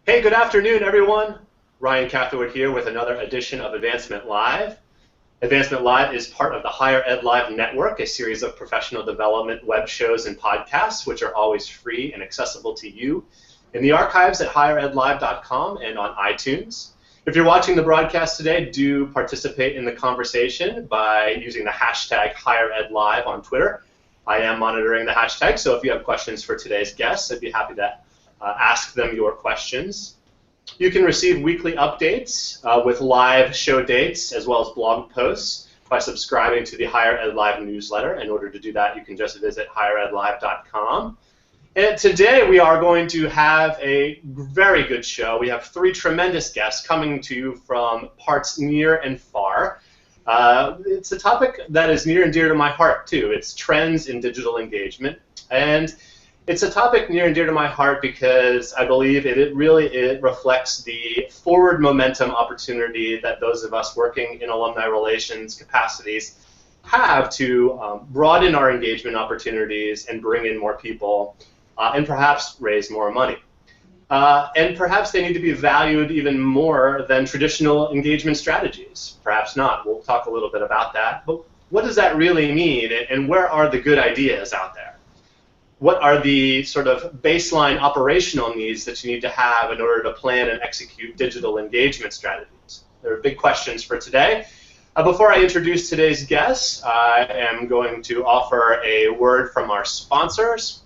Hey, good afternoon, everyone. Ryan Catherwood here with another edition of Advancement Live. Advancement Live is part of the Higher Ed Live Network, a series of professional development web shows and podcasts, which are always free and accessible to you in the archives at higheredlive.com and on iTunes. If you're watching the broadcast today, do participate in the conversation by using the hashtag HigherEdLive on Twitter. I am monitoring the hashtag, so if you have questions for today's guests, I'd be happy to ask them your questions. You can receive weekly updates with live show dates as well as blog posts by subscribing to the Higher Ed Live newsletter. In order to do that, you can just visit higheredlive.com. And today we are going to have a very good show. We have three tremendous guests coming to you from parts near and far. It's a topic that is near and dear to my heart, too. It's trends in digital engagement. And it's a topic near and dear to my heart because I believe it really reflects the forward momentum opportunity that those of us working in alumni relations capacities have to broaden our engagement opportunities and bring in more people and perhaps raise more money. And perhaps they need to be valued even more than traditional engagement strategies. Perhaps not. We'll talk a little bit about that. But what does that really mean, and where are the good ideas out there? What are the sort of baseline operational needs that you need to have in order to plan and execute digital engagement strategies? There are big questions for today. Before I introduce today's guests, I am going to offer a word from our sponsors.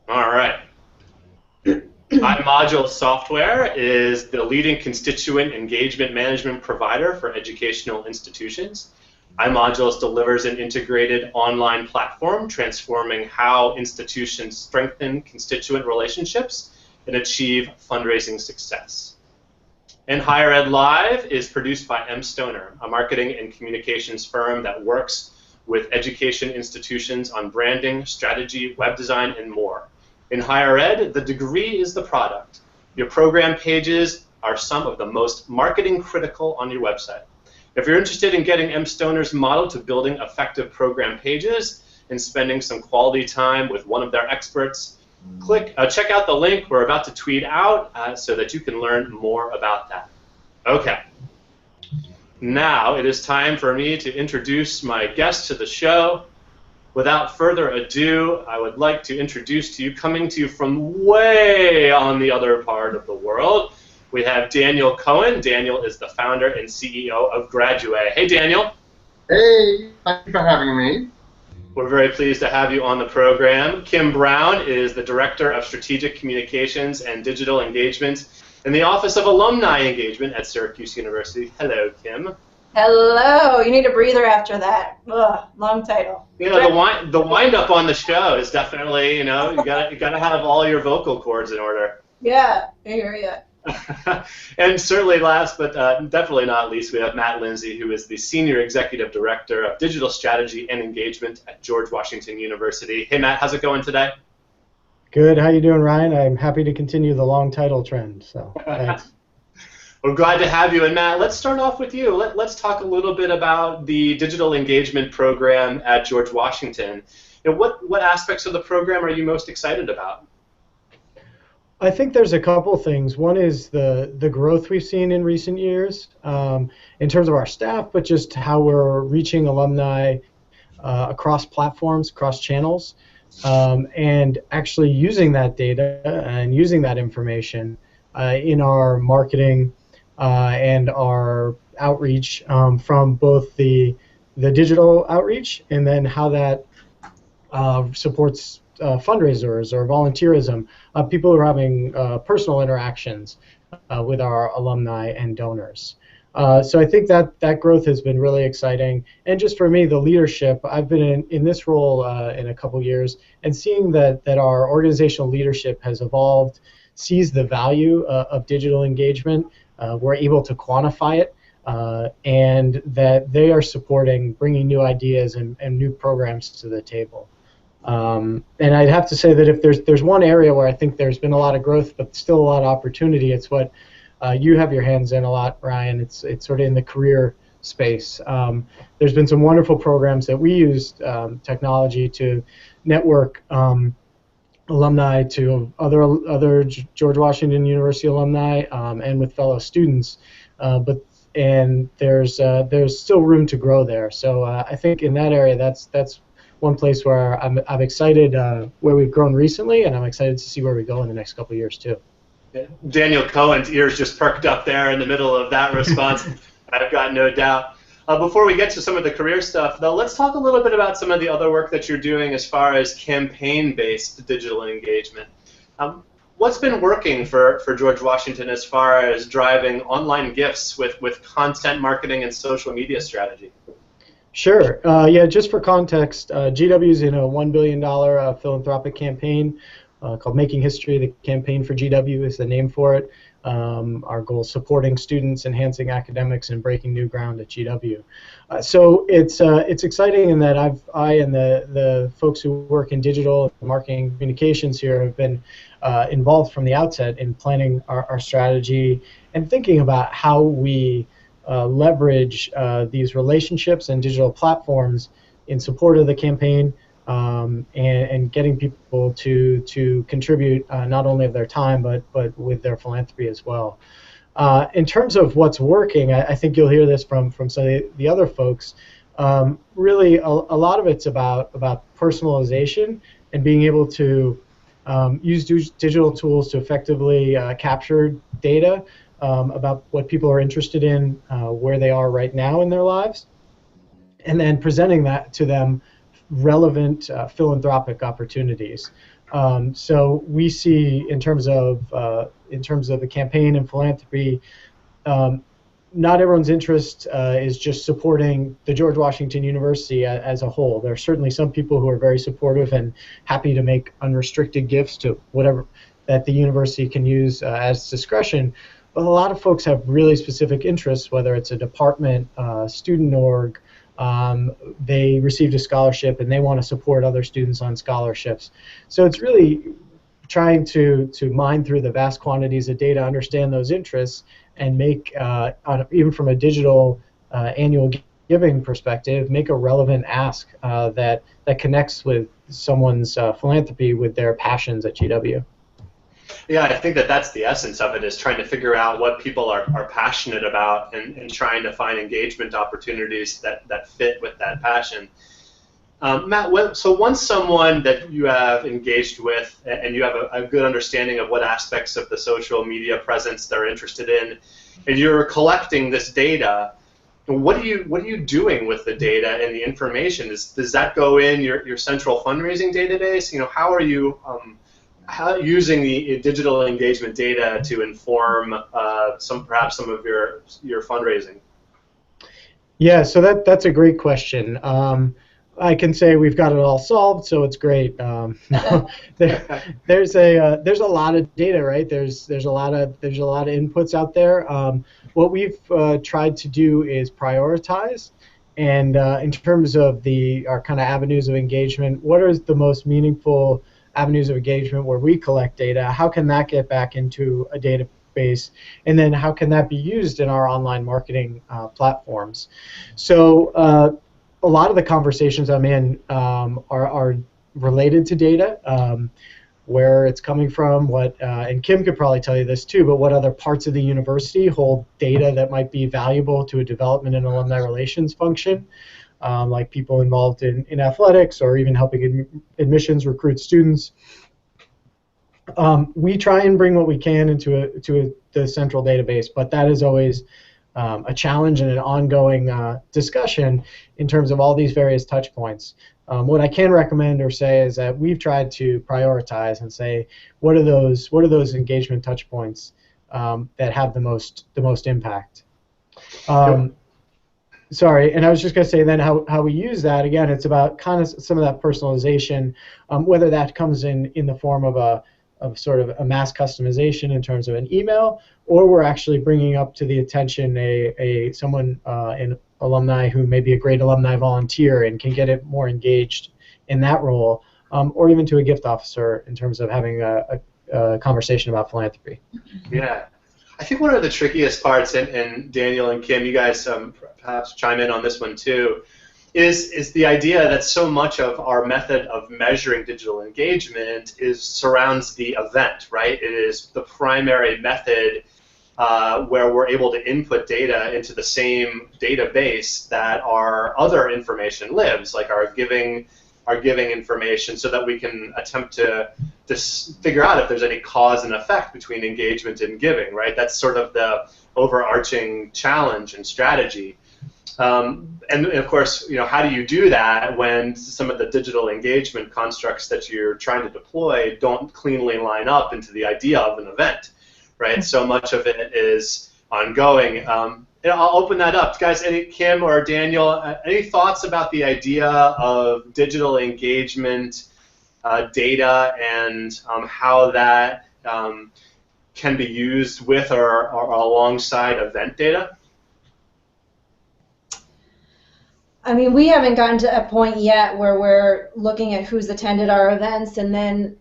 All right. iModule Software is the leading constituent engagement management provider for educational institutions. iModules delivers an integrated online platform transforming how institutions strengthen constituent relationships and achieve fundraising success. And Higher Ed Live is produced by M. Stoner, a marketing and communications firm that works with education institutions on branding, strategy, web design, and more. In higher ed, the degree is the product. Your program pages are some of the most marketing critical on your website. If you're interested in getting M. Stoner's model to building effective program pages and spending some quality time with one of their experts, check out the link we're about to tweet out so that you can learn more about that. Okay. Now it is time for me to introduce my guest to the show. Without further ado, I would like to introduce to you, coming to you from way on the other part of the world, we have Daniel Cohen. Daniel is the founder and CEO of Graduate. Hey, Daniel. Hey, thank you for having me. We're very pleased to have you on the program. Kim Brown is the Director of Strategic Communications and Digital Engagement in the Office of Alumni Engagement at Syracuse University. Hello, Kim. Hello. You need a breather after that. Ugh, long title. You know, the wind up on the show is definitely, you know, you gotta have all your vocal cords in order. Yeah, I hear you. And certainly last but definitely not least, we have Matt Lindsey, who is the Senior Executive Director of Digital Strategy and Engagement at George Washington University. Hey, Matt, how's it going today? Good. How you doing, Ryan? I'm happy to continue the long title trend. So thanks. We're glad to have you. And Matt, let's start off with you. Let's talk a little bit about the digital engagement program at George Washington. And what aspects of the program are you most excited about? I think there's a couple things. One is the growth we've seen in recent years in terms of our staff, but just how we're reaching alumni across platforms, across channels, and actually using that data and using that information in our marketing and our outreach from both the digital outreach and then how that supports fundraisers or volunteerism, people who are having personal interactions with our alumni and donors. So I think that growth has been really exciting. And just for me, the leadership, I've been in this role in a couple years, and seeing that our organizational leadership has evolved, sees the value of digital engagement, we're able to quantify it, and that they are supporting bringing new ideas and new programs to the table. And I'd have to say that if there's one area where I think there's been a lot of growth but still a lot of opportunity, it's what you have your hands in a lot, Ryan. It's sort of in the career space. There's been some wonderful programs that we used technology to network alumni to other George Washington University alumni and with fellow students, and there's still room to grow there. So I think in that area, that's one place where I'm excited where we've grown recently, and I'm excited to see where we go in the next couple of years too. Daniel Cohen's ears just perked up there in the middle of that response. I've got no doubt. Before we get to some of the career stuff, though, let's talk a little bit about some of the other work that you're doing as far as campaign-based digital engagement. What's been working for George Washington as far as driving online gifts with content marketing and social media strategy? Sure. Yeah, just for context, GW is in a $1 billion philanthropic campaign called Making History. The campaign for GW is the name for it. Our goal is supporting students, enhancing academics, and breaking new ground at GW. So it's exciting in that I and the folks who work in digital marketing communications here have been involved from the outset in planning our strategy and thinking about how we leverage these relationships and digital platforms in support of the campaign and getting people to contribute not only of their time but with their philanthropy as well. In terms of what's working, I think you'll hear this from some of the other folks. Really, a lot of it's about personalization and being able to use digital tools to effectively capture data about what people are interested in, where they are right now in their lives, and then presenting that to them relevant philanthropic opportunities. So we see in terms of the campaign and philanthropy, not everyone's interest is just supporting the George Washington University as a whole. There are certainly some people who are very supportive and happy to make unrestricted gifts to whatever that the university can use as discretion. But a lot of folks have really specific interests, whether it's a department, student org, they received a scholarship and they want to support other students on scholarships. So it's really trying to mine through the vast quantities of data, understand those interests, and make, even from a digital annual giving perspective, make a relevant ask that connects with someone's philanthropy with their passions at GW. Yeah, I think that's the essence of it, is trying to figure out what people are passionate about and trying to find engagement opportunities that fit with that passion. Matt, so once someone that you have engaged with and you have a good understanding of what aspects of the social media presence they're interested in, and you're collecting this data, what are you doing with the data and the information? Does that go in your central fundraising database? How are you using the digital engagement data to inform perhaps some of your fundraising? Yeah, so that's a great question. I can say we've got it all solved, so it's great. There's a lot of data, right? There's a lot of inputs out there. What we've tried to do is prioritize, and in terms of our kind of avenues of engagement, what are the most meaningful avenues of engagement where we collect data? How can that get back into a database, and then how can that be used in our online marketing platforms? So a lot of the conversations I'm in are related to data, where it's coming from, and Kim could probably tell you this too, but what other parts of the university hold data that might be valuable to a development and alumni relations function, like people involved in athletics or even helping admissions recruit students. We try and bring what we can into the central database, but that is always a challenge and an ongoing discussion in terms of all these various touch points. What I can recommend or say is that we've tried to prioritize and say what are those engagement touch points that have the most impact. Sorry, and I was just going to say then how we use that. Again, it's about kind of some of that personalization, whether that comes in the form of sort of a mass customization in terms of an email, or we're actually bringing up to the attention someone an alumni who may be a great alumni volunteer and can get it more engaged in that role, or even to a gift officer in terms of having a conversation about philanthropy. Yeah. I think one of the trickiest parts, and Daniel and Kim, you guys perhaps chime in on this one too, is the idea that so much of our method of measuring digital engagement surrounds the event, right? It is the primary method where we're able to input data into the same database that our other information lives, like our giving information, so that we can attempt to figure out if there's any cause and effect between engagement and giving, right? That's sort of the overarching challenge and strategy. And of course, how do you do that when some of the digital engagement constructs that you're trying to deploy don't cleanly line up into the idea of an event, right? So much of it is ongoing. I'll open that up. Guys, Kim or Daniel, any thoughts about the idea of digital engagement data and how that can be used with or alongside event data? I mean, we haven't gotten to a point yet where we're looking at who's attended our events, and then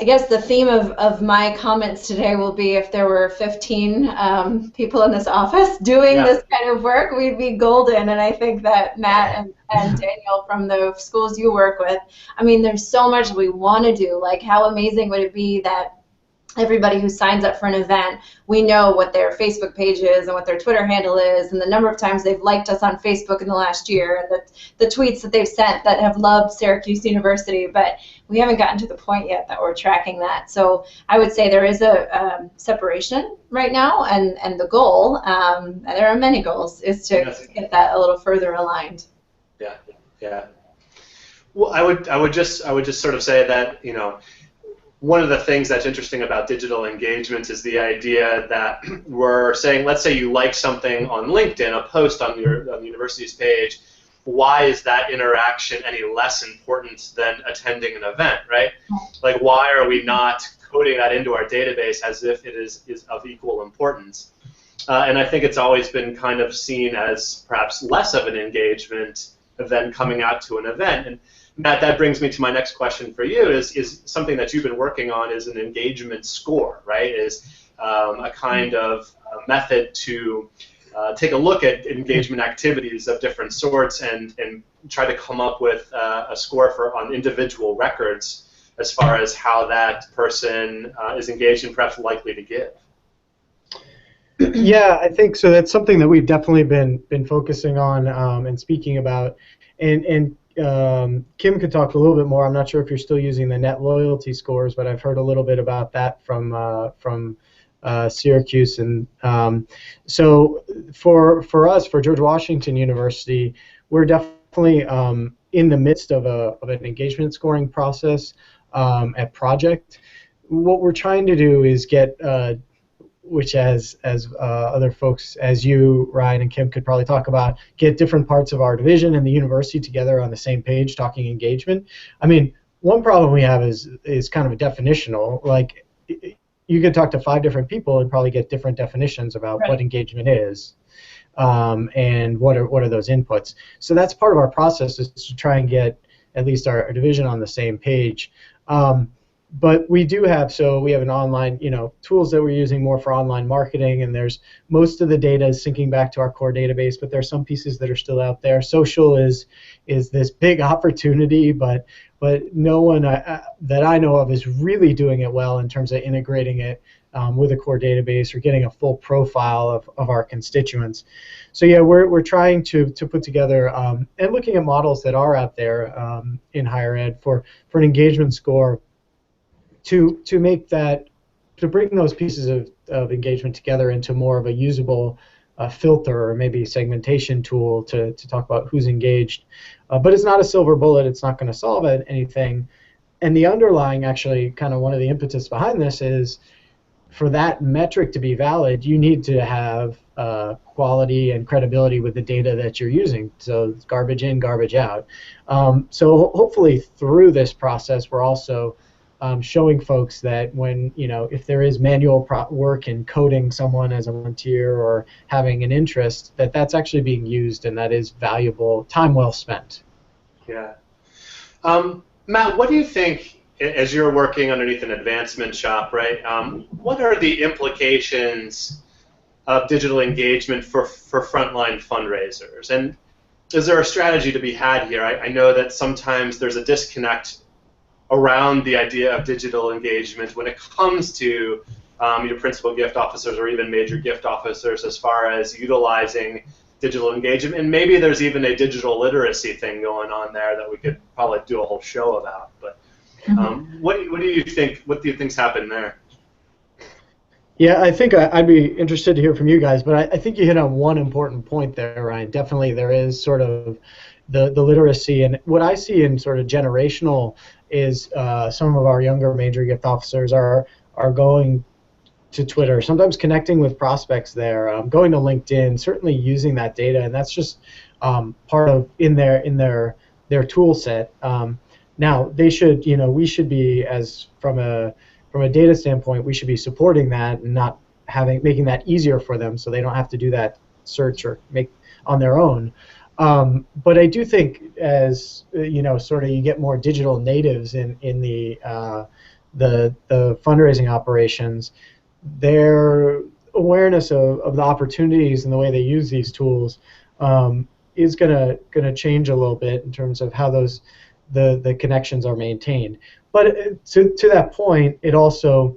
I guess the theme of my comments today will be if there were 15 people in this office doing this kind of work, we'd be golden. And I think that Matt and Daniel from the schools you work with, I mean, there's so much we want to do. Like, how amazing would it be that everybody who signs up for an event, we know what their Facebook page is and what their Twitter handle is and the number of times they've liked us on Facebook in the last year and the tweets that they've sent that have loved Syracuse University, but we haven't gotten to the point yet that we're tracking that. So I would say there is a separation right now, and the goal, there are many goals, is to get that a little further aligned. Yeah. Well, I would just sort of say that, one of the things that's interesting about digital engagement is the idea that we're saying, let's say you like something on LinkedIn, a post on the university's page, why is that interaction any less important than attending an event, right? Like, why are we not coding that into our database as if it is of equal importance? And I think it's always been kind of seen as perhaps less of an engagement than coming out to an event. And Matt, that brings me to my next question for you, is something that you've been working on is an engagement score, right? Is a kind of method to take a look at engagement activities of different sorts and try to come up with a score on individual records as far as how that person is engaged and perhaps likely to give. Yeah, I think so. That's something that we've definitely been focusing on and speaking about. And Kim could talk a little bit more. I'm not sure if you're still using the net loyalty scores, but I've heard a little bit about that from Syracuse. And so for us, for George Washington University, we're definitely in the midst of an engagement scoring process at Project. What we're trying to do is get which as other folks, as you, Ryan, and Kim could probably talk about, get different parts of our division and the university together on the same page talking engagement. I mean, one problem we have is kind of a definitional. Like, you could talk to 5 different people and probably get different definitions about what engagement is and what are those inputs. So that's part of our process, is to try and get at least our division on the same page. But we do have, we have an online, tools that we're using more for online marketing, and there's most of the data is syncing back to our core database, but there's some pieces that are still out there. Social is this big opportunity, but no one that I know of is really doing it well in terms of integrating it with a core database or getting a full profile of our constituents. So yeah, we're trying to put together and looking at models that are out there in higher ed for an engagement score, to make that, to bring those pieces of engagement together into more of a usable filter or maybe segmentation tool to talk about who's engaged. But it's not a silver bullet. It's not going to solve anything. And the underlying, actually, kind of one of the impetus behind this is, for that metric to be valid, you need to have quality and credibility with the data that you're using. So it's garbage in, garbage out. So hopefully through this process, we're also showing folks that when, if there is manual work in coding someone as a volunteer or having an interest, that's actually being used and that is valuable, time well spent. Yeah. Matt, what do you think as you're working underneath an advancement shop, right, what are the implications of digital engagement for frontline fundraisers? And is there a strategy to be had here? I know that sometimes there's a disconnect around the idea of digital engagement when it comes to your principal gift officers or even major gift officers as far as utilizing digital engagement. And maybe there's even a digital literacy thing going on there that we could probably do a whole show about. But what do you think? What do you think's happened there? Yeah, I think I'd be interested to hear from you guys, but I think you hit on one important point there, Ryan. Definitely there is sort of the literacy, and what I see in sort of generational is some of our younger major gift officers are going to Twitter, sometimes connecting with prospects there, going to LinkedIn, certainly using that data, and that's just part of in their tool set. Now they should, we should be, as from a data standpoint, we should be supporting that and not making that easier for them so they don't have to do that search or make on their own. But I do think as sort of you get more digital natives in the fundraising operations, their awareness of the opportunities and the way they use these tools is gonna change a little bit in terms of how the connections are maintained. But to that point, it also,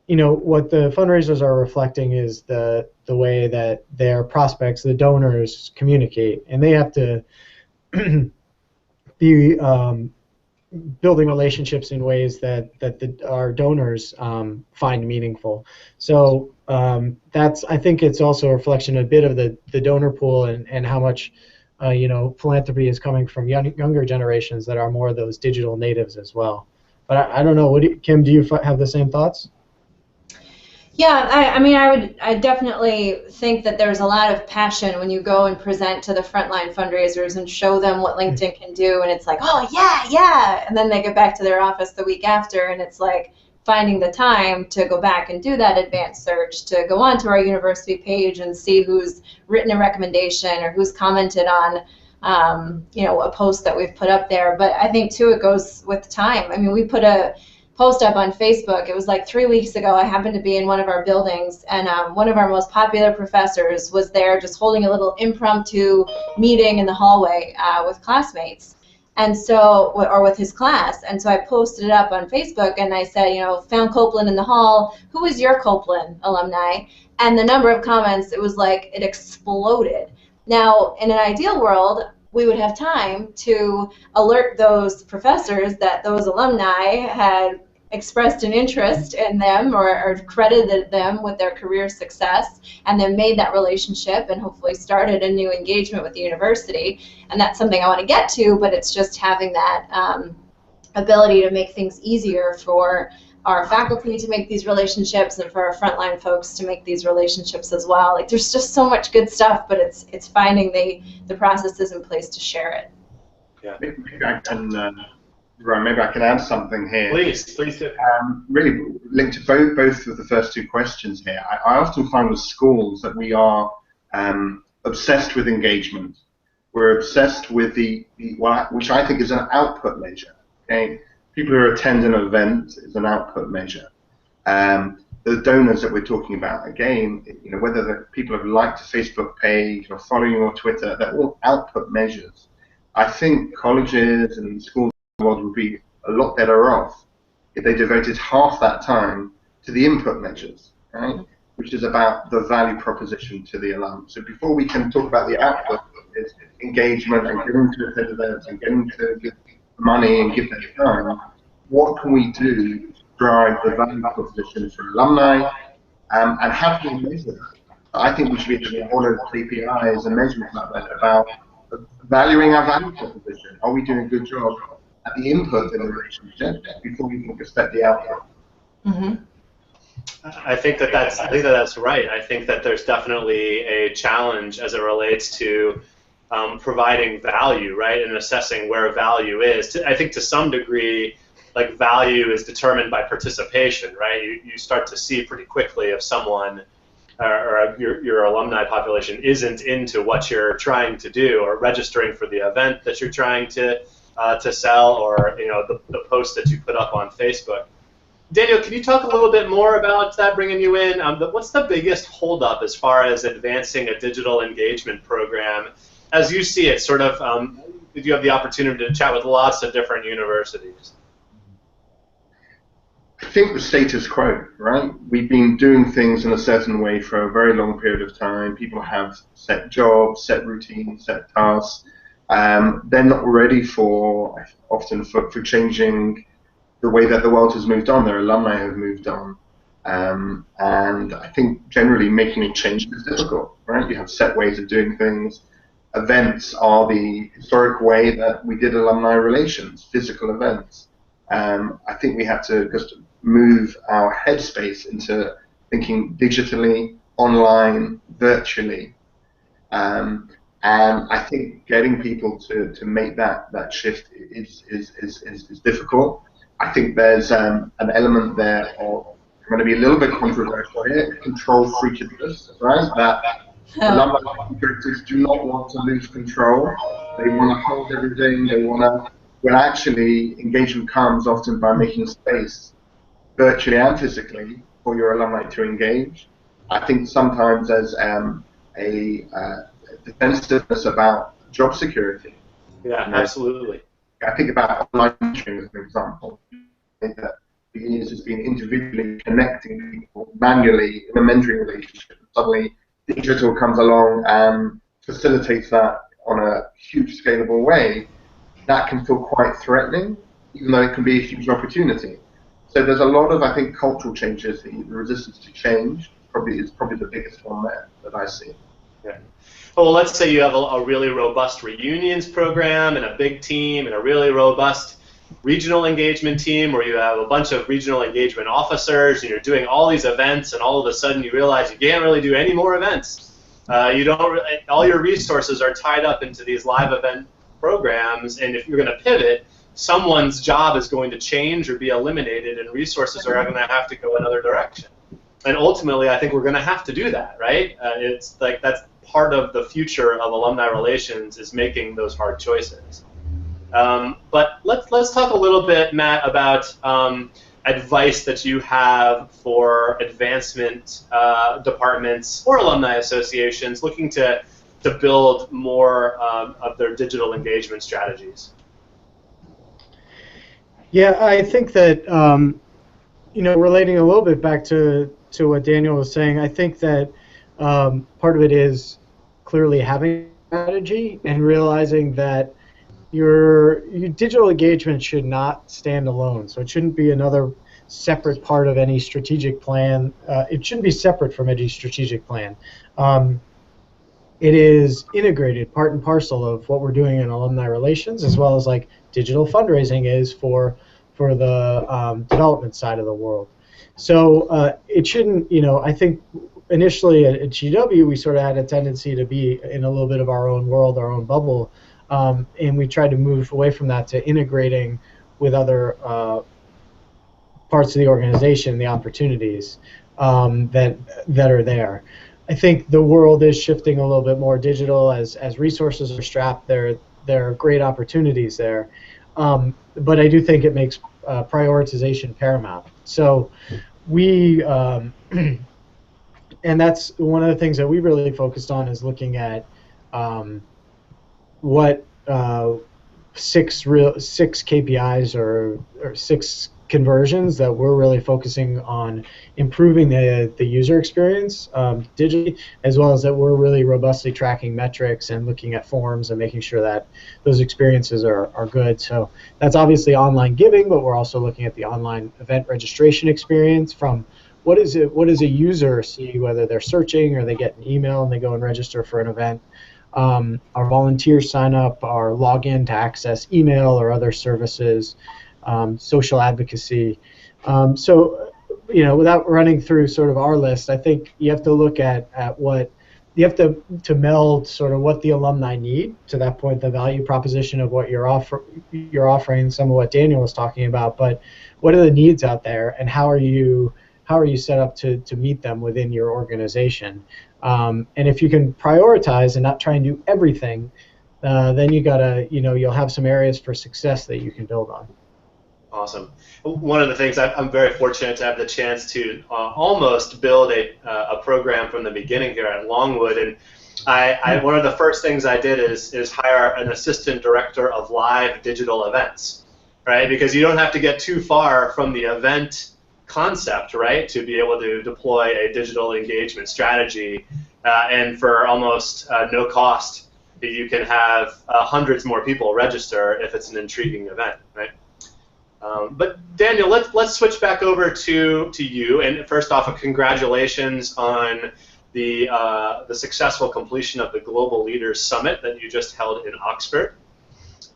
what the fundraisers are reflecting is the way that their prospects, the donors, communicate, and they have to be building relationships in ways that our donors find meaningful. So I think it's also a reflection a bit of the donor pool and how much philanthropy is coming from younger generations that are more of those digital natives as well. But I don't know. Kim, do you have the same thoughts? Yeah, I definitely think that there's a lot of passion when you go and present to the frontline fundraisers and show them what LinkedIn can do, and it's like, oh yeah, and then they get back to their office the week after, and it's like finding the time to go back and do that advanced search, to go onto our university page and see who's written a recommendation or who's commented on a post that we've put up there. But I think too it goes with time. I mean, we put a post up on Facebook. It was like 3 weeks ago. I happened to be in one of our buildings, and one of our most popular professors was there just holding a little impromptu meeting in the hallway with classmates, and so, or with his class. And so I posted it up on Facebook, and I said, found Copeland in the hall. Who is your Copeland alumni? And the number of comments, it was like it exploded. Now, in an ideal world, we would have time to alert those professors that those alumni had expressed an interest in them or credited them with their career success, and then made that relationship and hopefully started a new engagement with the university. And that's something I want to get to, but it's just having that ability to make things easier for our faculty to make these relationships and for our frontline folks to make these relationships as well. Like, there's just so much good stuff, but it's finding the processes in place to share it. Yeah. Maybe I can, Ryan, maybe I can add something here. Please do. Really linked to both of the first two questions here. I often find with schools that we are obsessed with engagement. We're obsessed with which I think is an output measure. Okay. People who attend an event is an output measure. The donors that we're talking about, again, whether the people have liked a Facebook page or following you on Twitter, they're all output measures. I think colleges and schools in the world would be a lot better off if they devoted half that time to the input measures, right? Which is about the value proposition to the alum. So before we can talk about the output, is engagement and getting to attend events and getting to give money and give their time, what can we do to drive the value proposition for alumni, and how can we measure that? I think we should be doing all of the KPIs and measurements like that about valuing our value proposition. Are we doing a good job at the input in the relationship before we can expect the output? Mm-hmm. I think that's right. I think that there's definitely a challenge as it relates to providing value, right, and assessing where value is. I think to some degree, like, value is determined by participation, right? You start to see pretty quickly if someone or your alumni population isn't into what you're trying to do or registering for the event that you're trying to to sell, or the post that you put up on Facebook. Daniel, can you talk a little bit more about that, bringing you in? What's the biggest holdup as far as advancing a digital engagement program, as you see it? Sort of, you have the opportunity to chat with lots of different universities. I think the status quo, right? We've been doing things in a certain way for a very long period of time. People have set jobs, set routines, set tasks. They're not ready often for changing the way that the world has moved on. Their alumni have moved on. And I think generally making a change is difficult, right? You have set ways of doing things. Events are the historic way that we did alumni relations, physical events. I think we have to just move our headspace into thinking digitally, online, virtually. And I think getting people to make that shift is difficult. I think there's an element there of, I'm going to be a little bit controversial here, control freakishness, right? That alumni directors do not want to lose control. They want to hold everything. They want to. When actually engagement comes often by making space, virtually and physically, for your alumni to engage. I think sometimes there's a defensiveness about job security. Yeah, absolutely. I think about online mentoring as an example. I think that the years has been individually connecting people manually in a mentoring relationship. Suddenly, digital comes along and facilitates that on a huge scalable way. That can feel quite threatening, even though it can be a huge opportunity. So there's a lot of, I think, cultural changes. The resistance to change is probably the biggest one there that I see. Yeah. Well, let's say you have a really robust reunions program and a big team and a really robust regional engagement team, where you have a bunch of regional engagement officers and you're doing all these events, and all of a sudden you realize you can't really do any more events. All your resources are tied up into these live event programs, and if you're going to pivot, someone's job is going to change or be eliminated, and resources are going to have to go another direction. And ultimately, I think we're going to have to do that, right? It's like that's part of the future of alumni relations, is making those hard choices. But let's talk a little bit, Matt, about advice that you have for advancement departments or alumni associations looking to build more of their digital engagement strategies. Yeah, I think that relating a little bit back to what Daniel was saying, I think that part of it is clearly having a strategy and realizing that your digital engagement should not stand alone. So it shouldn't be another separate part of any strategic plan. It shouldn't be separate from any strategic plan. It is integrated, part and parcel of what we're doing in alumni relations, as well as like digital fundraising is for the development side of the world. So it shouldn't, I think initially at GW we sort of had a tendency to be in a little bit of our own world, our own bubble, and we tried to move away from that to integrating with other parts of the organization, the opportunities that are there. I think the world is shifting a little bit more digital as resources are strapped. There are great opportunities there, but I do think it makes prioritization paramount. So we, and that's one of the things that we really focused on, is looking at what 6 KPIs or 6 conversions that we're really focusing on improving the user experience digitally, as well as that we're really robustly tracking metrics and looking at forms and making sure that those experiences are good. So that's obviously online giving, but we're also looking at the online event registration experience, from what does a user see, whether they're searching or they get an email and they go and register for an event. Our volunteers sign up, our login to access email or other services, social advocacy. So, without running through sort of our list, I think you have to look at what you have to meld sort of what the alumni need. To that point, the value proposition of what you're offering, some of what Daniel was talking about, but what are the needs out there, and how are you set up to meet them within your organization? And if you can prioritize and not try and do everything, then you'll have some areas for success that you can build on. Awesome. One of the things I'm very fortunate to have the chance to almost build a program from the beginning here at Longwood, and one of the first things I did is hire an assistant director of live digital events, right? Because you don't have to get too far from the event concept, right, to be able to deploy a digital engagement strategy, and for almost no cost, you can have hundreds more people register if it's an intriguing event, right? But Daniel, let's switch back over to you. And first off, congratulations on the successful completion of the Global Leaders Summit that you just held in Oxford.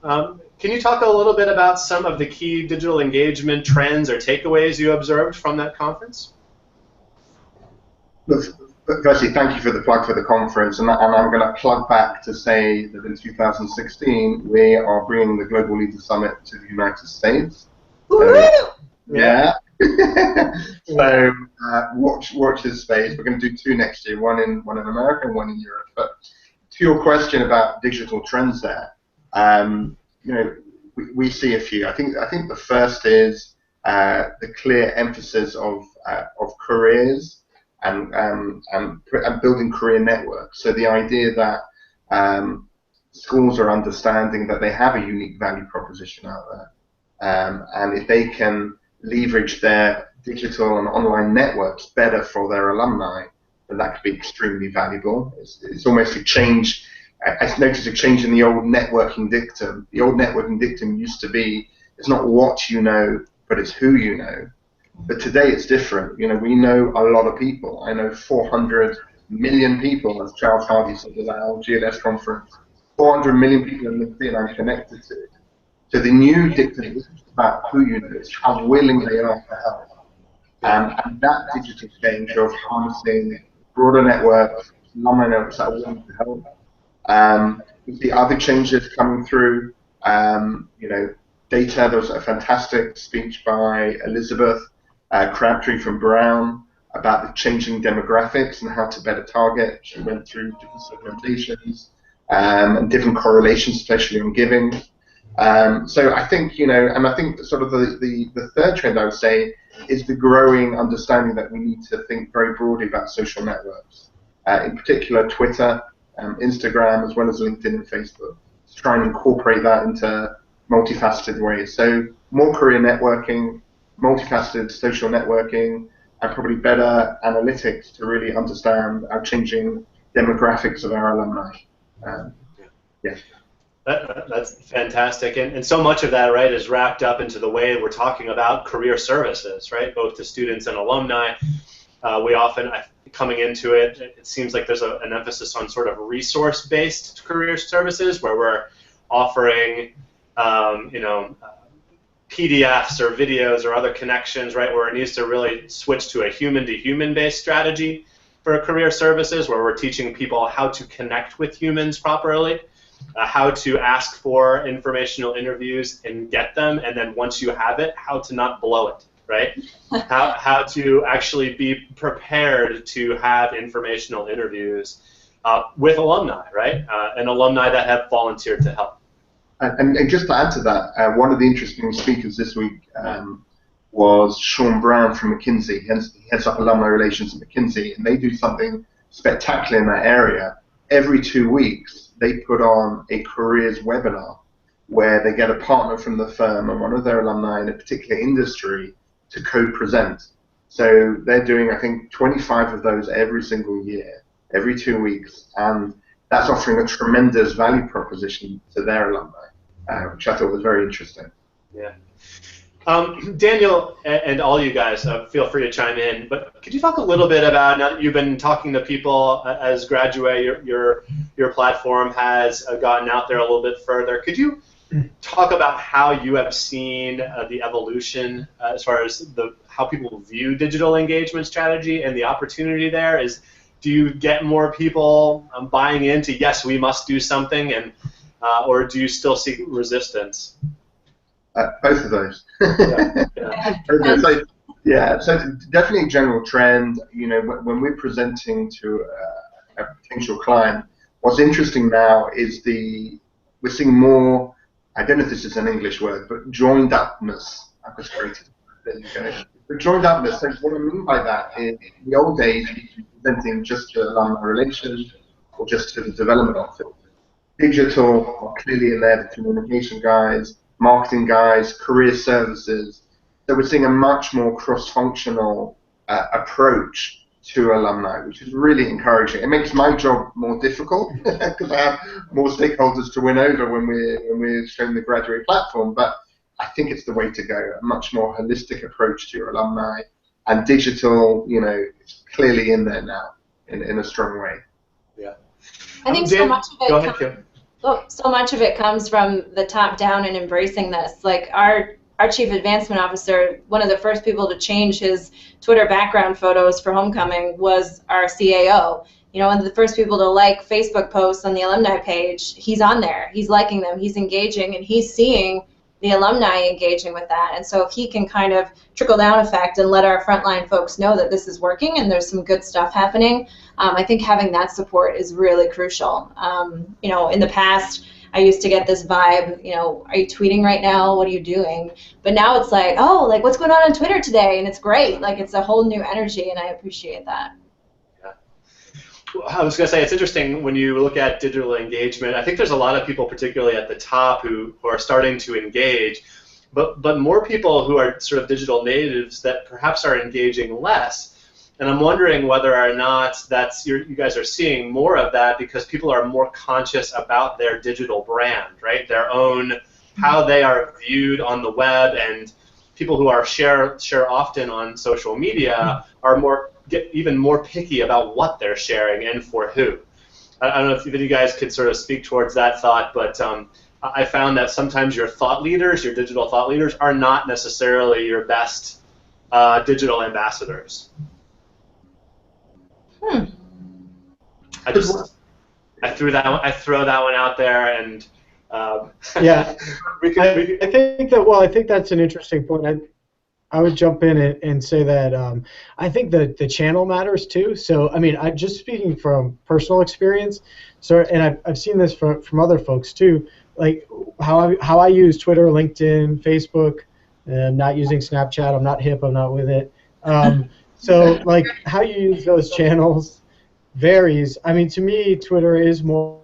Can you talk a little bit about some of the key digital engagement trends or takeaways you observed from that conference? Look, firstly, thank you for the plug for the conference, and I'm going to plug back to say that in 2016 we are bringing the Global Leaders Summit to the United States. Yeah. So watch this space. We're going to do 2 next year, one in America and one in Europe. But to your question about digital trends, there, we see a few. I think the first is the clear emphasis of careers and building career networks. So the idea that schools are understanding that they have a unique value proposition out there. And if they can leverage their digital and online networks better for their alumni, then that could be extremely valuable. It's almost a change. I noticed a change in the old networking dictum. The old networking dictum used to be, it's not what you know, but it's who you know. But today it's different. We know a lot of people. I know 400 million people, as Charles Harvey said at our GLS conference. 400 million people in LinkedIn I'm connected to. So the new dictum is about who you know, it's how willing they are to help. And that digital change of harnessing broader networks, alumni networks that are willing to help. We see other changes coming through. Data, there was a fantastic speech by Elizabeth Crabtree from Brown about the changing demographics and how to better target. She went through different segmentations and different correlations, especially on giving. So I think, and I think sort of the third trend I would say is the growing understanding that we need to think very broadly about social networks, in particular Twitter, Instagram, as well as LinkedIn and Facebook, to try and incorporate that into multifaceted ways. So more career networking, multifaceted social networking, and probably better analytics to really understand our changing demographics of our alumni. Yes. That's fantastic, and so much of that, right, is wrapped up into the way we're talking about career services, right, both to students and alumni. We often, coming into it, it seems like there's an emphasis on sort of resource-based career services where we're offering, PDFs or videos or other connections, right, where it needs to really switch to a human-to-human-based strategy for career services, where we're teaching people how to connect with humans properly. How to ask for informational interviews and get them, and then once you have it, how to not blow it, right? how to actually be prepared to have informational interviews with alumni, right? And alumni that have volunteered to help. And just to add to that, one of the interesting speakers this week was Sean Brown from McKinsey. He heads up alumni relations at McKinsey, and they do something spectacular in that area. Every 2 weeks, they put on a careers webinar where they get a partner from the firm and one of their alumni in a particular industry to co-present. So they're doing, I think, 25 of those every single year, every 2 weeks, and that's offering a tremendous value proposition to their alumni, which I thought was very interesting. Yeah. Daniel and all you guys, feel free to chime in, but could you talk a little bit about, now that you've been talking to people as Graduate, your platform has gotten out there a little bit further, could you talk about how you have seen the evolution as far as how people view digital engagement strategy and the opportunity there? Do you get more people buying into, yes, we must do something, and or do you still see resistance? Both of those. So definitely a general trend. When we're presenting to a potential client, what's interesting now is the we're seeing more, I don't know if this is an English word, but joined upness. I've just created. There you go. But joined upness, so what I mean by that is, in the old days, you were presenting just to alumni relations or just to the development office. Digital are clearly in there, the communication guys, marketing guys, career services. So we're seeing a much more cross-functional approach to alumni, which is really encouraging. It makes my job more difficult because I have more stakeholders to win over when we're showing the graduate platform. But I think it's the way to go. A much more holistic approach to your alumni, and digital, is clearly in there now in a strong way. Yeah. I think so much of it. So much of it comes from the top down and embracing this. Like our chief advancement officer, one of the first people to change his Twitter background photos for homecoming was our CAO. One of the first people to like Facebook posts on the alumni page. He's on there. He's liking them. He's engaging, and he's seeing the alumni engaging with that. And so if he can kind of trickle down effect and let our frontline folks know that this is working and there's some good stuff happening, I think having that support is really crucial. In the past, I used to get this vibe, are you tweeting right now? What are you doing? But now it's like, what's going on Twitter today? And it's great. Like, it's a whole new energy, and I appreciate that. I was going to say, it's interesting when you look at digital engagement. I think there's a lot of people, particularly at the top, who are starting to engage, but more people who are sort of digital natives that perhaps are engaging less. And I'm wondering whether or not you guys are seeing more of that because people are more conscious about their digital brand, right? Their own, how they are viewed on the web, and people who are share often on social media are get even more picky about what they're sharing and for who. I don't know if you guys could sort of speak towards that thought, but I found that sometimes your thought leaders, your digital thought leaders, are not necessarily your best digital ambassadors. I throw that one out there, and yeah, I think that's an interesting point. I would jump in and say that I think that the channel matters too. So I mean, just speaking from personal experience, and I've seen this from other folks too, like how I use Twitter, LinkedIn, Facebook. I'm not using Snapchat. I'm not hip. I'm not with it. So like how you use those channels varies. I mean, to me, Twitter is more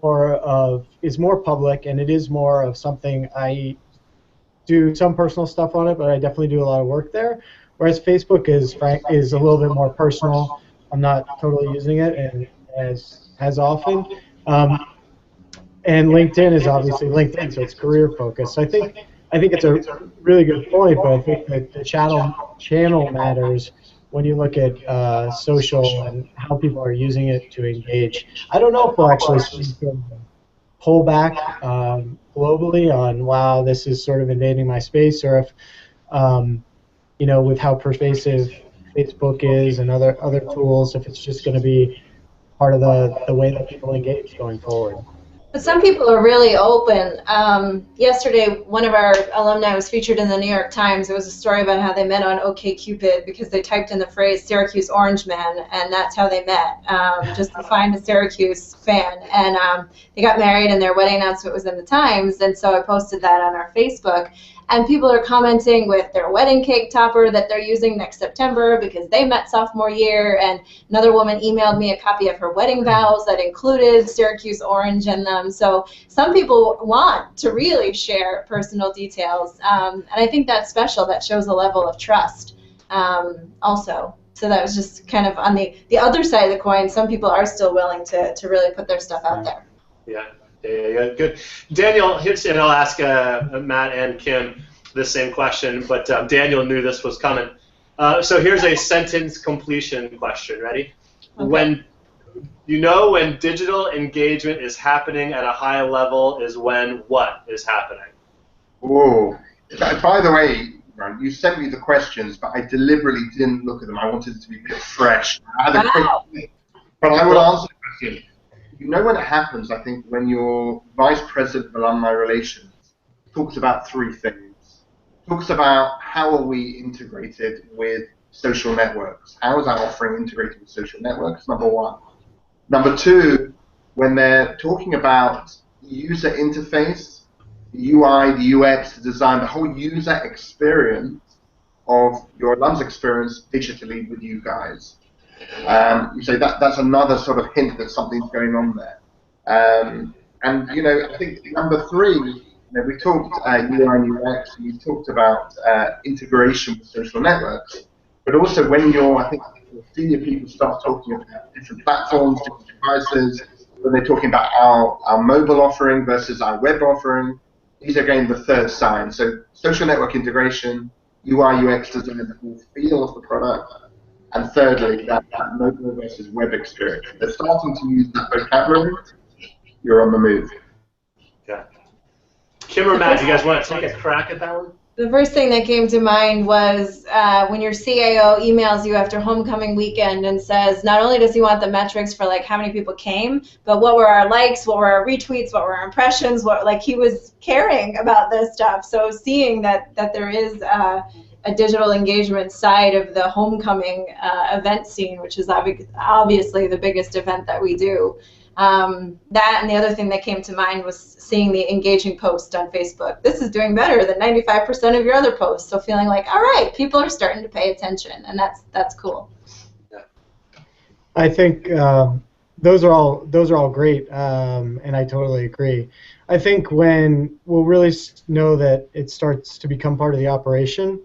public, and it is more of something I do some personal stuff on it, but I definitely do a lot of work there. Whereas Facebook is a little bit more personal. I'm not totally using it and as often. And LinkedIn is obviously LinkedIn, so it's career focused. So I think it's a really good point, but I think that the channel matters when you look at social and how people are using it to engage. I don't know if we'll actually see some pullback globally on, wow, this is sort of invading my space, or if, with how pervasive Facebook is and other tools, if it's just going to be part of the way that people engage going forward. But some people are really open. Yesterday, one of our alumni was featured in the New York Times. It was a story about how they met on OkCupid because they typed in the phrase Syracuse Orange Man, and that's how they met, just to find a Syracuse fan. And they got married, and their wedding announcement was in the Times, and so I posted that on our Facebook. And people are commenting with their wedding cake topper that they're using next September because they met sophomore year. And another woman emailed me a copy of her wedding vows that included Syracuse Orange in them. So some people want to really share personal details. And I think that's special. That shows a level of trust also. So that was just kind of on the other side of the coin. Some people are still willing to really put their stuff out there. Yeah. Yeah, good. Daniel, and I'll ask Matt and Kim the same question, but Daniel knew this was coming. So here's a sentence completion question. Ready? Okay. When digital engagement is happening at a high level is when what is happening? Whoa. By the way, you sent me the questions, but I deliberately didn't look at them. I wanted it to be a bit fresh. I had a quick, but I will answer the question. When it happens, I think, when your Vice President of Alumni Relations talks about three things. Talks about how are we integrated with social networks? How is our offering integrated with social networks, number one. Number two, when they're talking about, user interface, the UI, the UX, the design, the whole user experience of your alums experience digitally with you guys. So that's another sort of hint that something's going on there. And I think number three, we talked UI and UX, and we talked about integration with social networks, but also I think senior people start talking about different platforms, different devices, when they're talking about our mobile offering versus our web offering. These are again the third sign. So social network integration, UI, UX design, the whole feel of the product, and thirdly, that mobile versus web experience. They're starting to use that vocabulary. You're on the move. Yeah. Kim or Matt, do you guys want to take a crack at that one? The first thing that came to mind was when your CAO emails you after homecoming weekend and says not only does he want the metrics for like how many people came, but what were our likes, what were our retweets, what were our impressions, he was caring about this stuff. So seeing that there is a digital engagement side of the homecoming event scene, which is obviously the biggest event that we do. That and the other thing that came to mind was seeing the engaging post on Facebook. This is doing better than 95% of your other posts. So feeling like, all right, people are starting to pay attention, and that's cool. Yeah. I think those are all great, and I totally agree. I think when we'll really know that it starts to become part of the operation,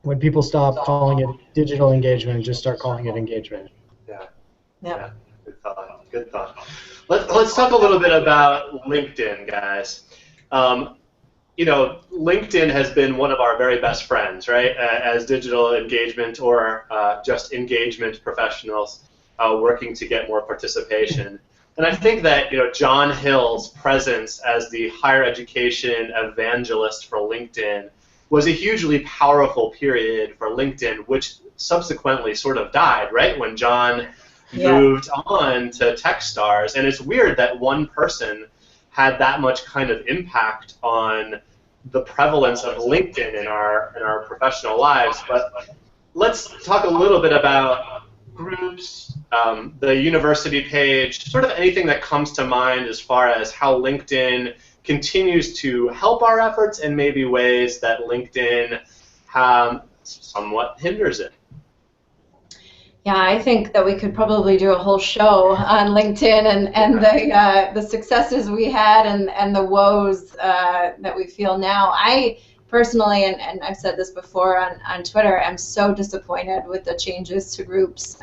when people stop calling it digital engagement and just start calling it engagement. Yeah. Yeah. Good thought. Good thought. Let's talk a little bit about LinkedIn, guys. LinkedIn has been one of our very best friends, right? As digital engagement or just engagement professionals working to get more participation. And I think that John Hill's presence as the higher education evangelist for LinkedIn was a hugely powerful period for LinkedIn, which subsequently sort of died, right? When John moved on to Techstars, and it's weird that one person had that much kind of impact on the prevalence of LinkedIn in our professional lives. But let's talk a little bit about groups, the university page, sort of anything that comes to mind as far as how LinkedIn continues to help our efforts and maybe ways that LinkedIn somewhat hinders it. Yeah, I think that we could probably do a whole show on LinkedIn and the successes we had and the woes that we feel now. I personally, and I've said this before on Twitter, I'm so disappointed with the changes to groups.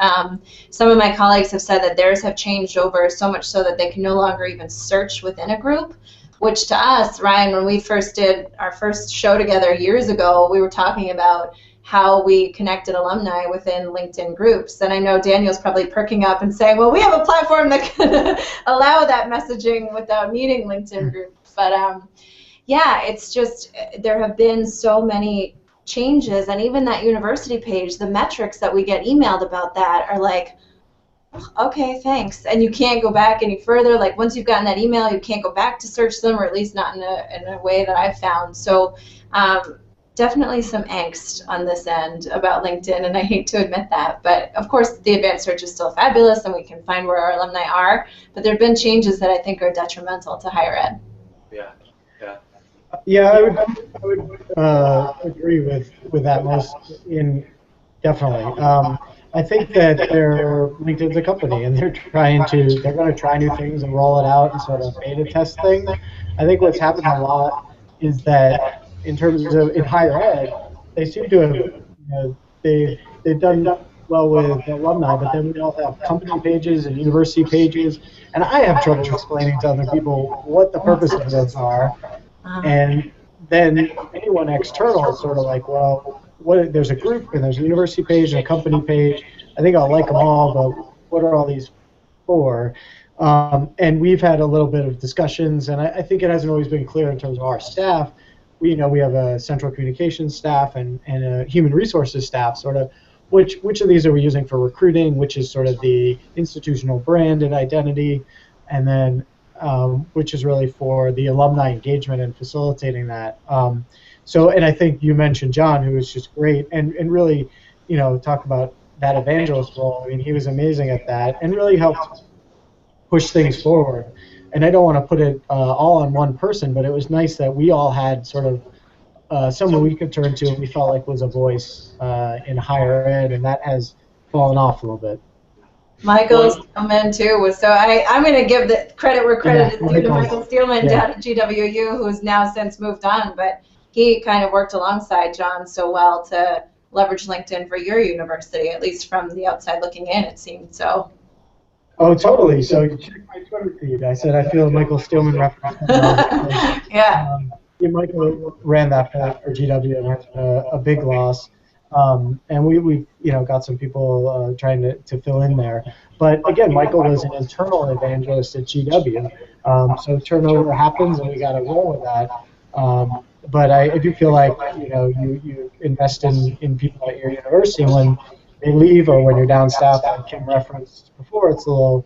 Some of my colleagues have said that theirs have changed over so much so that they can no longer even search within a group, which to us, Ryan, when we first did our first show together years ago, we were talking about how we connected alumni within LinkedIn groups. And I know Daniel's probably perking up and saying, well, we have a platform that can allow that messaging without needing LinkedIn groups. But yeah, it's just, there have been so many changes, and even that university page, the metrics that we get emailed about that are like, okay, thanks. And you can't go back any further. Like once you've gotten that email, you can't go back to search them, or at least not in a way that I've found. So definitely some angst on this end about LinkedIn, and I hate to admit that. But of course, the advanced search is still fabulous, and we can find where our alumni are. But there have been changes that I think are detrimental to higher ed. Yeah, yeah. Yeah, I would agree with that definitely. I think that LinkedIn's a company, and they're going to try new things and roll it out and sort of beta test things. I think what's happened a lot is that in terms of in higher ed, they seem to have they've done well with alumni, but then we also have company pages and university pages, and I have trouble explaining to other people what the purpose of those are. And then anyone external is sort of like, well, there's a group and there's a university page and a company page. I think I'll like them all, but what are all these for? And we've had a little bit of discussions, and I think it hasn't always been clear in terms of our staff. We have a central communications staff and a human resources staff, sort of. Which of these are we using for recruiting? Which is sort of the institutional brand and identity, and then which is really for the alumni engagement and facilitating that. And I think you mentioned John, who was just great, and really, talk about that evangelist role. I mean, he was amazing at that, and really helped push things forward. and I don't want to put it all on one person, but it was nice that we all had sort of someone we could turn to and we felt like was a voice in higher ed, and that has fallen off a little bit. Michael Steelman too was so. I'm going to give the credit where credit is due to Michael Steelman down at GWU, who's now since moved on, but he kind of worked alongside John so well to leverage LinkedIn for your university, at least from the outside looking in, it seemed so. Oh, totally. So check my Twitter feed. I said I feel Michael Steelman reference. Yeah. Michael ran that for GW and had a big loss. And we got some people trying to fill in there. But again, Michael was an internal evangelist at GW. So turnover happens, and we got to roll with that. But I do feel like you invest in people at your university, and when they leave or when you're down staff, like Kim referenced before, it's a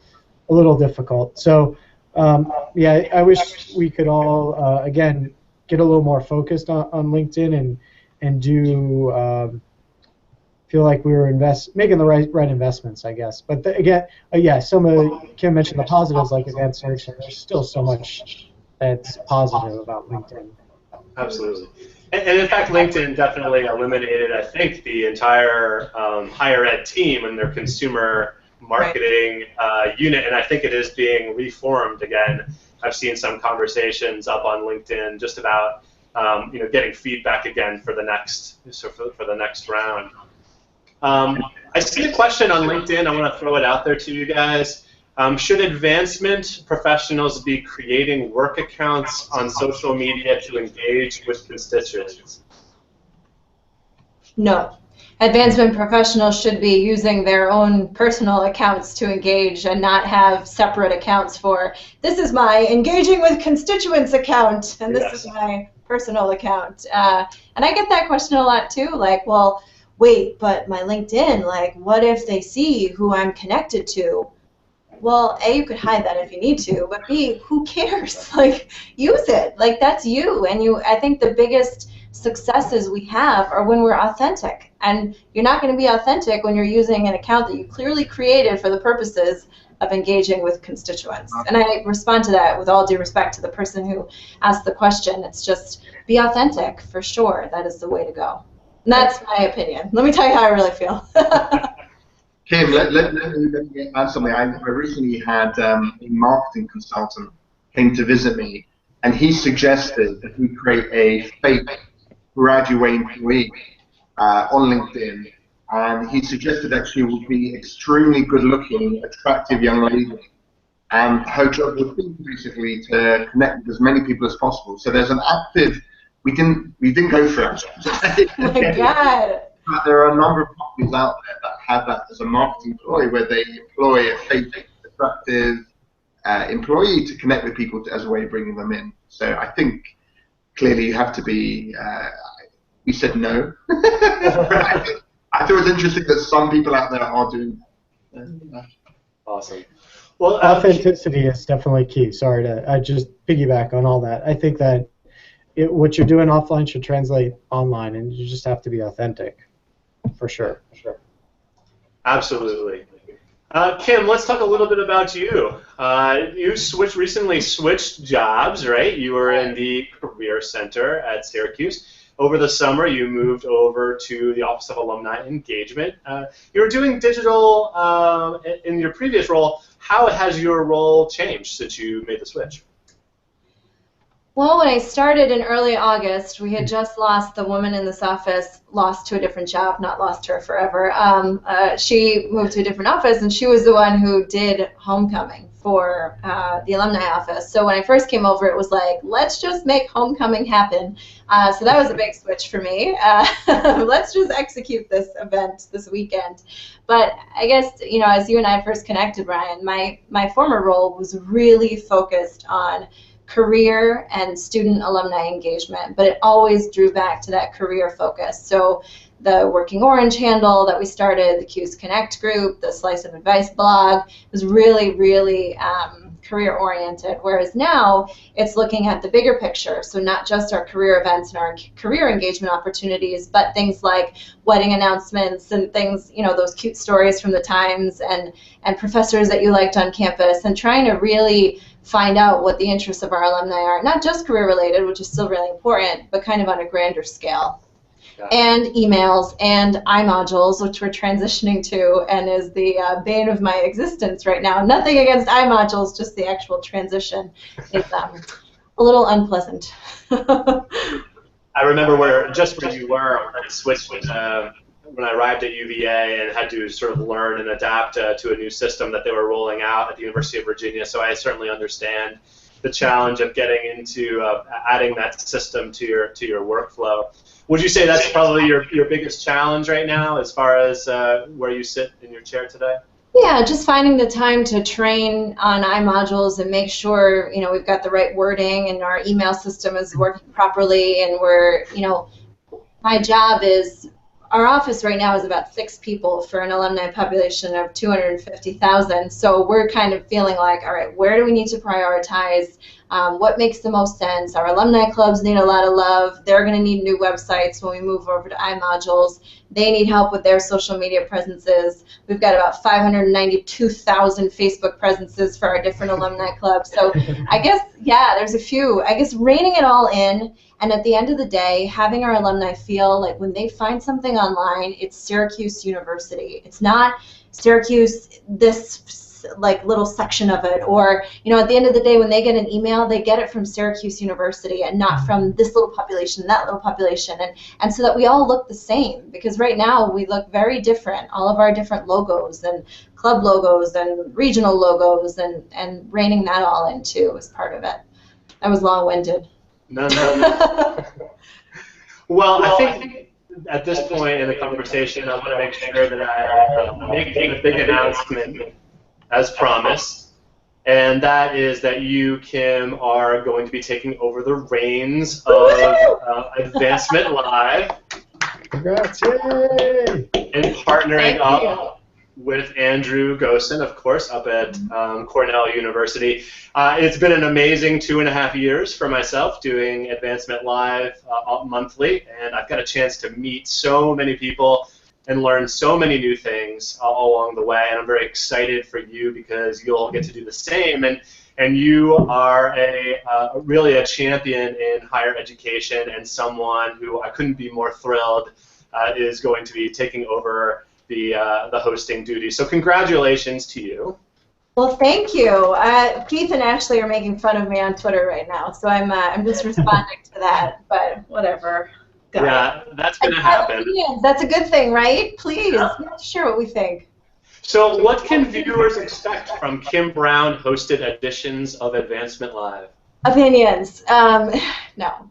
little difficult. So yeah, I wish we could all again get a little more focused on LinkedIn and do feel like we were making the right investments, I guess. But again, yeah, Kim mentioned the positives like advanced search, and there's still so much that's positive about LinkedIn. Absolutely. And in fact, LinkedIn definitely eliminated, I think, the entire higher ed team and their consumer marketing unit, and I think it is being reformed again. I've seen some conversations up on LinkedIn just about getting feedback again for the next round. I see a question on LinkedIn. I want to throw it out there to you guys. Should advancement professionals be creating work accounts on social media to engage with constituents? No. Advancement professionals should be using their own personal accounts to engage and not have separate accounts for, this is my engaging with constituents account, and this is my personal account. And I get that question a lot too, like, well, wait, but my LinkedIn, like, what if they see who I'm connected to? Well, A, you could hide that if you need to, but B, who cares? Like, use it. Like, that's you. And I think the biggest successes we have are when we're authentic. And you're not going to be authentic when you're using an account that you clearly created for the purposes of engaging with constituents. And I respond to that with all due respect to the person who asked the question. It's just be authentic, for sure. That is the way to go. And that's my opinion. Let me tell you how I really feel. Kim, let me add something. I recently had a marketing consultant came to visit me, and he suggested that we create a fake graduate employee on LinkedIn, and he suggested that she would be extremely good-looking, attractive young lady, and her job would be basically to connect with as many people as possible. So there's an active. We didn't go for it. Oh my God. But there are a number of companies out there that have that as a marketing ploy, where they employ a fake, attractive employee to connect with people as a way of bringing them in. So I think clearly you have to be. We said no. I thought it was interesting that some people out there are doing that. Awesome. Well, authenticity is definitely key. Sorry I just piggyback on all that. I think that what you're doing offline should translate online, and you just have to be authentic. For sure. Absolutely. Kim, let's talk a little bit about you. You recently switched jobs, right? You were in the Career Center at Syracuse. Over the summer, you moved over to the Office of Alumni Engagement. You were doing digital in your previous role. How has your role changed since you made the switch? Well, when I started in early August, we had just lost the woman in this office, lost to a different job, not lost her forever. She moved to a different office, and she was the one who did homecoming for the alumni office. So when I first came over, it was like, let's just make homecoming happen. So that was a big switch for me. Let's just execute this event this weekend. But I guess, as you and I first connected, Ryan, my former role was really focused on career and student alumni engagement, but it always drew back to that career focus. So the Working Orange handle that we started, the Q's Connect group, the Slice of Advice blog, was really, really career-oriented, whereas now it's looking at the bigger picture, so not just our career events and our career engagement opportunities, but things like wedding announcements and things, those cute stories from the Times and professors that you liked on campus, and trying to really find out what the interests of our alumni are, not just career related, which is still really important, but kind of on a grander scale. And emails and iModules, which we're transitioning to and is the bane of my existence right now. Nothing against iModules, just the actual transition is a little unpleasant. I remember where you were when I switched when I arrived at UVA and had to sort of learn and adapt to a new system that they were rolling out at the University of Virginia. So I certainly understand the challenge of getting into adding that system to your workflow. Would you say that's probably your biggest challenge right now as far as where you sit in your chair today? Yeah, just finding the time to train on iModules and make sure, we've got the right wording and our email system is working properly, and my job is, our office right now is about 6 people for an alumni population of 250,000. So we're kind of feeling like, all right, where do we need to prioritize? What makes the most sense? Our alumni clubs need a lot of love. They're going to need new websites when we move over to iModules. They need help with their social media presences. We've got about 592,000 Facebook presences for our different alumni clubs. So I guess, there's a few. I guess reining it all in, and at the end of the day, having our alumni feel like when they find something online, it's Syracuse University. It's not Syracuse, this little section of it, or at the end of the day when they get an email, they get it from Syracuse University and not from this little population, that little population, and so that we all look the same, because right now we look very different, all of our different logos and club logos and regional logos, and reining that all in too is part of it. That was long-winded. No. Well, I think at this point in the conversation I want to make sure that I make a big announcement as promised, and that is that you, Kim, are going to be taking over the reins of Advancement Live. Congrats, yay! And partnering up with Andrew Gosen, of course, up at Cornell University. It's been an amazing 2.5 years for myself doing Advancement Live monthly, and I've got a chance to meet so many people and learn so many new things all along the way, and I'm very excited for you because you'll get to do the same, and you are really a champion in higher education, and someone who I couldn't be more thrilled is going to be taking over the hosting duties. So congratulations to you. Well, thank you. Keith and Ashley are making fun of me on Twitter right now, so I'm just responding to that, but whatever. Yeah, that's going to happen. That's a good thing, right? Please, share what we think. So what can viewers expect from Kim Brown-hosted editions of Advancement Live? Opinions. No.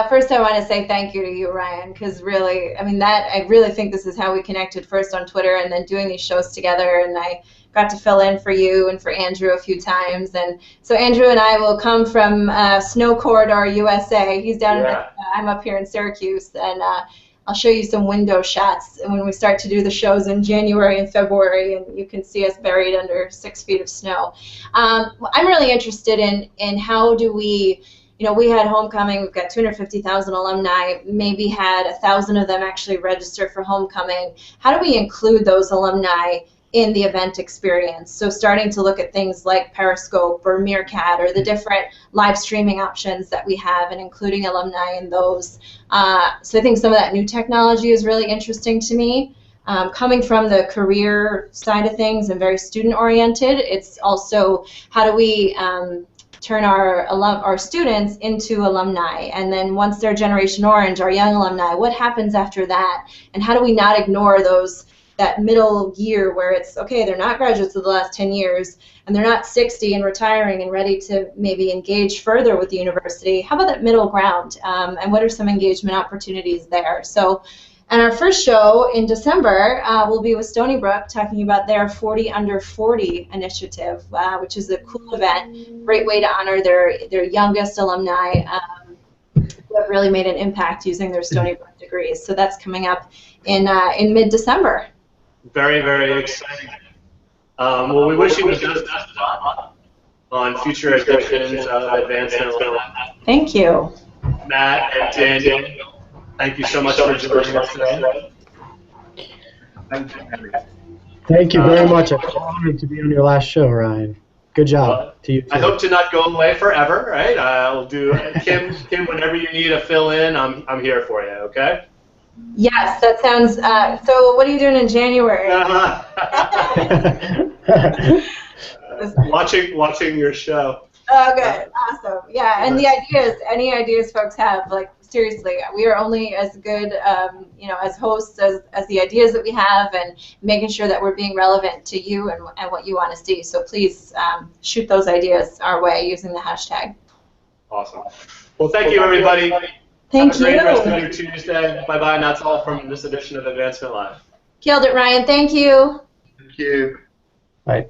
First, I want to say thank you to you, Ryan, because really, I really think this is how we connected, first on Twitter and then doing these shows together, and I got to fill in for you and for Andrew a few times. And so Andrew and I will come from Snow Corridor, USA. He's down in, I'm up here in Syracuse, and I'll show you some window shots when we start to do the shows in January and February, and you can see us buried under 6 feet of snow. I'm really interested in how do we, we had homecoming, we've got 250,000 alumni, maybe had 1,000 of them actually register for homecoming. How do we include those alumni in the event experience? So starting to look at things like Periscope or Meerkat or the different live streaming options that we have and including alumni in those. So I think some of that new technology is really interesting to me. Coming from the career side of things and very student-oriented, it's also how do we turn our students into alumni, and then once they're Generation Orange, our young alumni, what happens after that? And how do we not ignore that middle year where it's, okay, they're not graduates of the last 10 years, and they're not 60 and retiring and ready to maybe engage further with the university. How about that middle ground? And what are some engagement opportunities there? So, and our first show in December will be with Stony Brook, talking about their 40 Under 40 initiative, which is a cool event, great way to honor their youngest alumni who have really made an impact using their Stony Brook degrees. So that's coming up in mid-December. Very, very exciting. Well, we wish you the best of luck on future editions of Advancement Live. Thank you. Matt and Daniel, thank you so much for joining us today. Thank you, Henry. Thank you very much. I'm honored to be on your last show, Ryan. Good job Well, to you too. I hope to not go away forever, right? I'll do Kim, whenever you need a fill-in, I'm here for you, okay? Yes, that sounds, so what are you doing in January? Watching your show. Oh, good. Awesome. Yeah, and the ideas, any ideas folks have, like, seriously, we are only as good, you know, as hosts as the ideas that we have, and making sure that we're being relevant to you and what you want to see. So please shoot those ideas our way using the hashtag. Awesome. Well, thank you, everybody. Thank you. Have a great rest of your Tuesday. Bye-bye, and that's all from this edition of Advancement Live. Killed it, Ryan. Thank you. Thank you. Bye.